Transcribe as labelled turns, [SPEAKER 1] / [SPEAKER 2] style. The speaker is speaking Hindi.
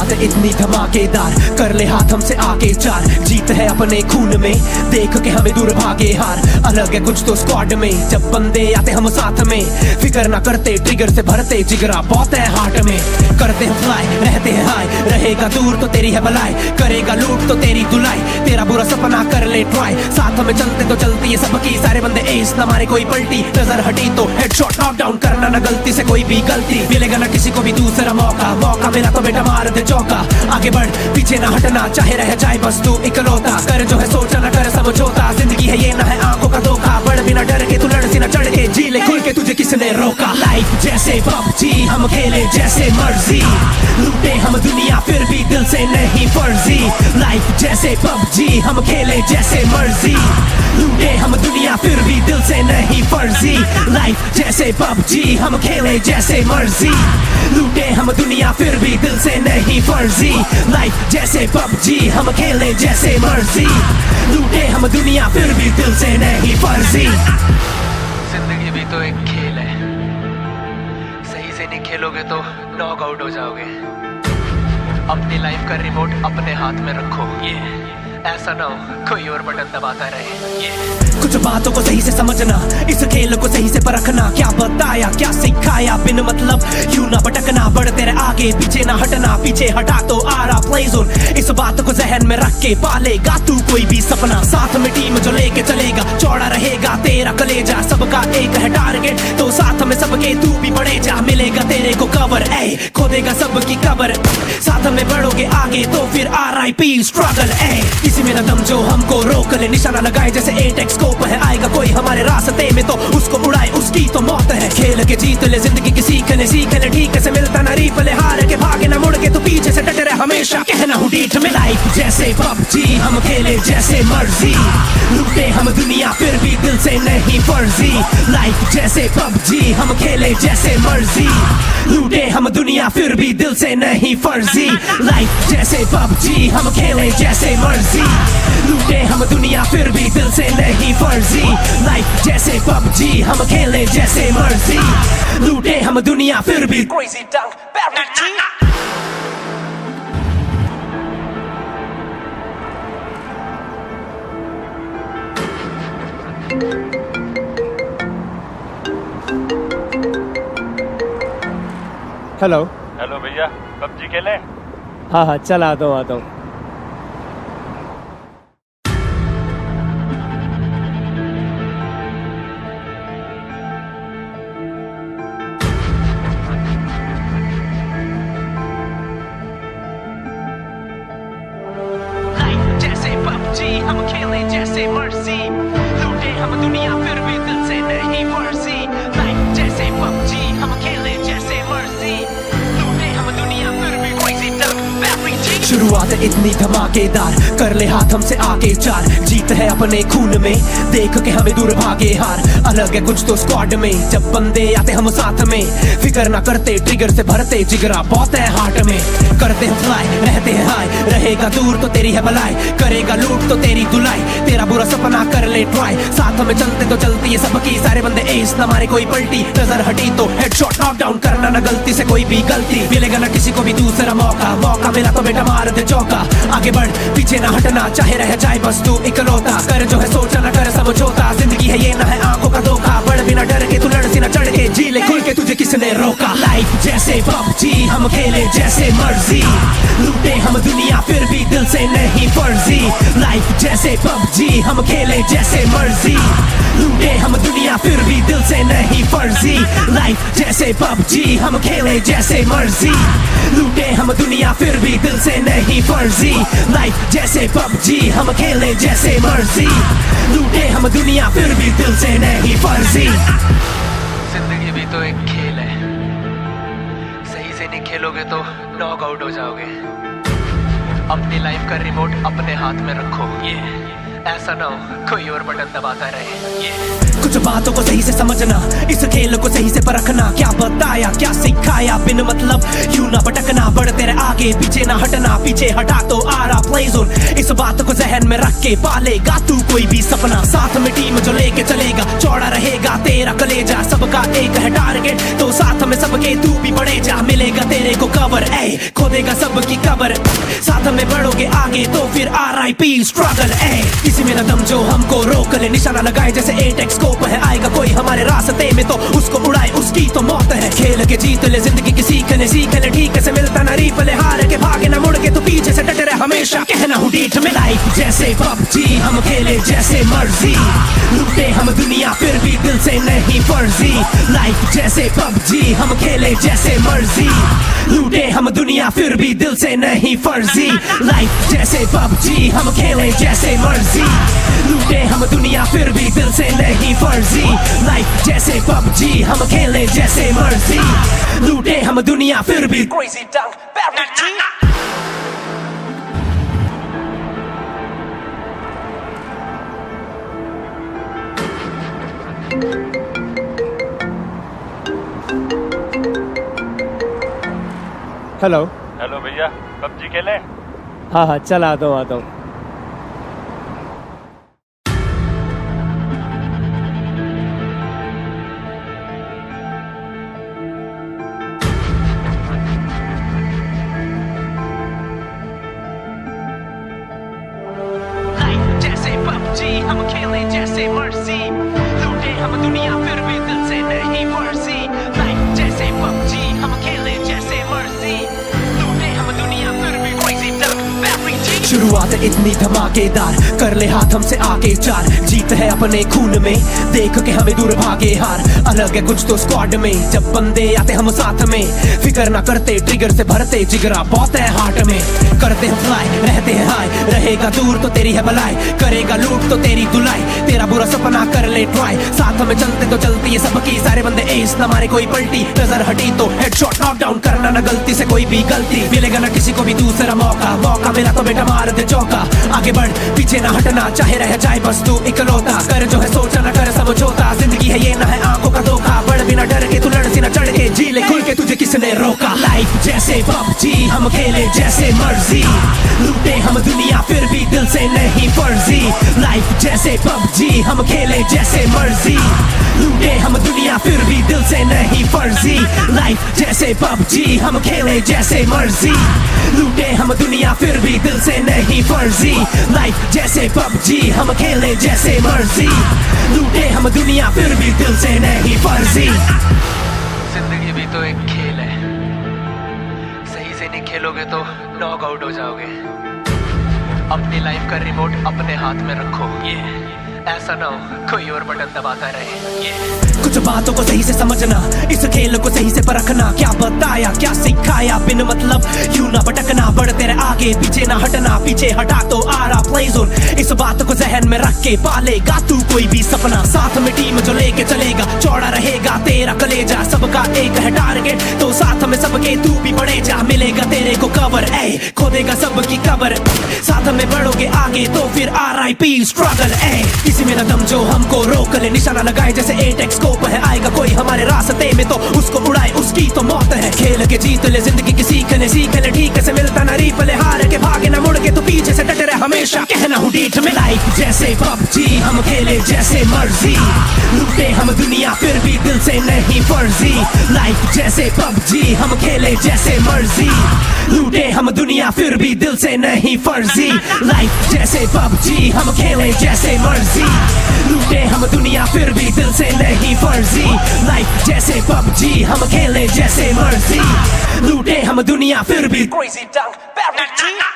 [SPEAKER 1] शुरुआत इतनी धमाकेदार, कर ले हाथ हमसे आके चार, जीत है अपने खून में, देख के हमें दूर भागे हार। अलग है कुछ तो स्क्वाड में, जब बंदे आते हम साथ में, फिक्र ना करते ट्रिगर से भरते जिगरा बहुत है हार्ट में। करते हैं फ्लाई रहते हैं हाई, रहेगा दूर तो तेरी है भलाई, करेगा लूट तो तेरी धुलाई, तेरा बुरा सपना कर ले ट्राई। साथ में चलते तो चलती है सबकी, सारे बंदे एस ना मारे कोई पलटी, नजर हटी तो हेडशॉट नॉक डाउन करना ना गलती से कोई भी गलती, मिलेगा ना किसी को भी दूसरा मौका, मौका मिला तो बेटा मार दे चौका। आगे बढ़ पीछे ना हटना, चाहे रह जाए बस तू इकलौता, कर जो है सोचा ना कर समझौता, जिंदगी है ये ना है आंखों का धोखा, बढ़ बिना डर के तू लड़ सी ना चढ़ के, जी ले खुल के तुझे किसने रोका। लाइफ जैसे पबजी हम खेले जैसे मर्जी, लूटे हम दुनिया फिर भी दिल से नहीं फर्जी। लाइफ जैसे पबजी हम खेले जैसे मर्जी, लूटे हम दुनिया फिर भी दिल से नहीं फर्जी। लाइफ जैसे पबजी हम खेले जैसे मर्जी, लूटे हम दुनिया फिर भी दिल से नहीं फर्जी। लाइफ जैसे पबजी हम खेले जैसे मर्जी, लूटे हम दुनिया फिर भी दिल से नहीं फर्जी।
[SPEAKER 2] जिंदगी भी तो एक खेल है, सही से नहीं खेलोगे तो नॉक आउट हो जाओगे। अपनी लाइफ का रिमोट अपने हाथ में रखो, ये ऐसा ना हो कोई और बटन दबाता रहे। ये
[SPEAKER 1] कुछ बातों को सही से समझना, इस खेल को सही से परखना, क्या बताया क्या सिखाया बिन मतलब यूं ना भटकना, बढ़ तेरे आगे पीछे ना हटना, पीछे हटा तो आ रहा प्ले जोन। इस बात को जहन में रख के पालेगा तू कोई भी सपना, साथ में टीम जो लेके चलेगा, चौड़ा रहेगा तेरा कलेजा, सबका एक है टारगेट तो साथ में सबके तू भी बढ़े जा, मिलेगा तेरे को कवर ए, खोदेगा सबकी कबर, साथ में बढ़ोगे आगे तो फिर RIP स्ट्रगल ए। किसी में न दम जो हमको रोक ले, निशाना लगाए जैसे 8x स्कोप है, आएगा कोई हमारे रास्ते में तो उसको उड़ाए उसकी तो मौत है। खेल के जीत ले जिंदगी की सीख ले ठीक से मिलता ना रीप ले, हार के भागे ना मुड़ के तू पीछे से डटे रहे हमेशा, कहना हूँ डीठ में। लाइफ जैसे पबजी हम खेले जैसे मर्जी, लूटे हम दुनिया फिर भी दिल से नहीं फर्जी। लाइफ जैसे पबजी हम खेले जैसे मर्जी, लूटे हम दुनिया फिर भी दिल से नहीं फर्जी। लाइफ जैसे पबजी हम खेले जैसे मर्जी, लूटे हम दुनिया फिर भी दिल से नहीं फर्जी। लाइफ जैसे पबजी हम खेले जैसे मर्जी, लूटे हम दुनिया फिर भी क्रेजी डंक बैरी जी।
[SPEAKER 3] हेलो
[SPEAKER 4] हेलो भैया, पबजी खेलें?
[SPEAKER 3] हाँ हाँ चल आता हूँ।
[SPEAKER 1] लाइफ जैसे पबजी हम खेले जैसे मर्जी, लूटे हम दुनिया फिर भी दिल से नहीं फर्जी। लाइफ जैसे पबजी हम खेले जैसे मर्जी, लूटे हम दुनिया फिर भी क्रेजी डंक बैरी जी। शुरुआत इतनी धमाकेदार, कर ले हाथ हमसे आके चार, जीत है अपने खून में, देख के हमें दूर भागे हार। अलग है कुछ तो स्क्वाड में, जब बंदे आते हम साथ में, फिक्र ना करते ट्रिगर से भरते जिगरा बहुत है हार्ट में। करते हैं फ्लाई रहते हैं हाई, रहेगा दूर तो तेरी है भलाई, करेगा लूट तो तेरी धुलाई, तेरा बुरा सपना कर ले ट्राई। साथ में चलते तो चलती है सबकी, सारे बंदे एस ना मारे कोई पलटी, नजर हटी तो हेडशॉट नॉक डाउन करना ना गलती से कोई भी गलती, मिलेगा ना किसी को भी दूसरा मौका, मौका मिला तो बेटा मार दे चौका। आगे बढ़ पीछे ना हटना, चाहे रह जाए बस तू इकलौता, कर जो है सोचा ना कर समझौता, जिंदगी है ये ना है आंखों का धोखा, बढ़ बिना डर के तू लड़ सी ना चढ़ के, जी ले खुल के तुझे किसने रोका। लाइफ जैसे पबजी हम खेले जैसे मर्जी, लूटे हम दुनिया फिर भी दिल से नहीं फर्जी। लाइफ जैसे पबजी हम खेले जैसे मर्जी, लूटे हम दुनिया फिर भी दिल से नहीं फर्जी। लाइफ जैसे पबजी हम खेले जैसे मर्जी, लूटे हम दुनिया फिर भी दिल से नहीं फर्जी। लाइफ जैसे पबजी हम खेले जैसे मर्जी, लूटे हम दुनिया फिर भी दिल से नहीं फर्जी।
[SPEAKER 2] जिंदगी भी तो एक खेल है, सही से नहीं खेलोगे तो नॉक आउट हो जाओगे। अपनी लाइफ का रिमोट अपने हाथ में रखो, ये ऐसा ना हो कोई और बटन दबाता रहे। ये
[SPEAKER 1] कुछ बातों को सही से समझना, इस खेल को सही से परखना, क्या बताया क्या सिखाया बिन मतलब यूं ना भटकना, बढ़ तेरे आगे पीछे ना हटना, पीछे हटा तो आ रहा प्ले जोन। इस
[SPEAKER 5] बात को जहन में रख के पालेगा तू कोई भी सपना, साथ में टीम जो लेके चलेगा, चौड़ा रहेगा तेरा कलेजा, सबका एक है टारगेट तो साथ में सबके तू भी बढ़े जा, मिलेगा तेरे को कवर, ए खोदेगा सबकी कबर, साथ में बढ़ोगे आगे तो फिर RIP स्ट्रगल, ए किसी में न दम जो हमको रोक ले, निशाना लगाए जैसे 8x स्कोप है, आएगा कोई हमारे रास्ते में तो उसको उड़ाए उसकी तो मौत है, खेल के जीत ले जिंदगी की सीख ले ठीक से मिलता ना रीप ले, हार के भागे ना मुड़ के तो पीछे से डटे रहे हमेशा, कहना हूँ डीठ में लाइफ जैसे PUBG हम खेले जैसे मर्जी, लूटे हम दुनिया फिर भी दिल से नहीं फर्जी, लाइफ जैसे PUBG हम खेले जैसे मर्जी, लूटे हम दुनिया फिर भी दिल से नहीं फर्जी, लाइफ जैसे PUBG हम खेले जैसे मर्जी, लूटे हम दुनिया फिर भी दिल से नहीं फर्जी, लाइफ जैसे PUBG हम खेले जैसे मर्जी, लूटे हम दुनिया फिर भी
[SPEAKER 1] Crazy Dunk Barry G.
[SPEAKER 3] Hello.
[SPEAKER 4] Hello भैया, पबजी खेलें?
[SPEAKER 3] हाँ हाँ चल आता हूँ आता हूँ।
[SPEAKER 1] लाइफ जैसे PUBG हम खेले जैसे मर्जी, लूटे हम दुनिया फिर भी दिल से नहीं फर्जी, लाइफ जैसे PUBG हम खेले जैसे मर्जी, लूटे हम दुनिया फिर भी Crazy Dunk Barry G.
[SPEAKER 5] शुरुआत इतनी धमाकेदार, कर ले हाथ हमसे आगे चार, जीत है अपने खून में, देख के हमें दूर भागे हार, अलग है कुछ तो स्क्वाड में, जब बंदे आते हम साथ में, फिक्र ना करते ट्रिगर से भरते, जिगरा बहुत है हार्ट में, करते हैं फ्लाई रहते हैं हाई, रहेगा दूर तो तेरी है भलाई, करेगा लूट तो तेरी धुलाई, तेरा बुरा सपना कर ले ट्राई, साथ में चलते तो चलती है सबकी, सारे बंदे एस ना मारे कोई पलटी, नजर हटी तो हेडशॉट नॉकडाउन करना ना गलती से कोई भी गलती, मिलेगा ना किसी को भी दूसरा मौका, मौका मिला तो बेटा मार दे चौका, आगे बढ़ पीछे ना हटना, चाहे रह जाए बस तू इकलौता, कर जो है सोचा ना कर समझौता, जिंदगी है ये ना है आंखों का धोखा, बढ़ बिना डर के तू लड़ सी ना चढ़ के, जी ले खुल के तुझे किसने रोका, लाइफ जैसे PUBG हम खेले जैसे मर्जी, लूटे हम दुनिया फिर भी दिल से नहीं फर्जी, लाइफ जैसे PUBG हम खेले जैसे मर्जी, लूटे हम दुनिया फिर भी दिल से नहीं फर्जी, लाइफ जैसे PUBG हम खेले जैसे मर्जी, लूटे हम दुनिया फिर भी दिल से नहीं फर्जी, लाइफ जैसे PUBG हम खेले जैसे मर्जी, लूटे हम दुनिया फिर भी दिल से नहीं फर्जी।
[SPEAKER 2] जिंदगी भी तो एक खेल है, सही से नहीं खेलोगे तो नॉक आउट हो जाओगे, अपनी लाइफ का रिमोट अपने हाथ में रखो, ये ऐसा ना हो कोई और बटन दबाता रहे, ये
[SPEAKER 5] कुछ बातों को सही से समझना, इस खेल को सही से परखना, क्या बताया क्या सिखाया बिन मतलब यूं ना भटकना, बढ़ तेरे आगे पीछे ना हटना, पीछे हटा तो आ रहा प्ले जोन, इस बात को जहन में रख के पालेगा तू कोई भी सपना, साथ में टीम जो लेके चलेगा, चौड़ा रहेगा तेरा कलेजा, सबका एक है टारगेट तो साथ में सबके तू भी बढ़े जा, मिलेगा तेरे को कवर, ए खोदेगा सबकी कबर, साथ में बढ़ोगे आगे तो फिर RIP स्ट्रगल, ए किसी में न दम जो हमको रोक ले, निशाना लगाए जैसे 8x स्कोप है, आएगा कोई हमारे रास्ते में तो उसको उड़ाए उसकी तो मौत है, खेल के जीत ले जिंदगी की सीख ले ठीक से मिलता ना रीप ले, हार के भागे ना मुड़ के तो पीछे से डटे रहे हमेशा, कहना हूँ डीठ में लाइफ जैसे PUBG हम खेले जैसे मर्जी, लूटे हम दुनिया फिर भी दिल से नहीं फर्जी, लाइफ जैसे PUBG हम खेले जैसे मर्जी, लूटे हम दुनिया फिर भी दिल से नहीं फर्जी, लाइफ जैसे PUBG हम खेले जैसे मर्जी, लूटे हम दुनिया फिर भी दिल से नहीं फर्जी, लाइफ जैसे PUBG हम खेले जैसे मर्जी, लूटे हम दुनिया फिर भी
[SPEAKER 1] Crazy Dunk Barry G.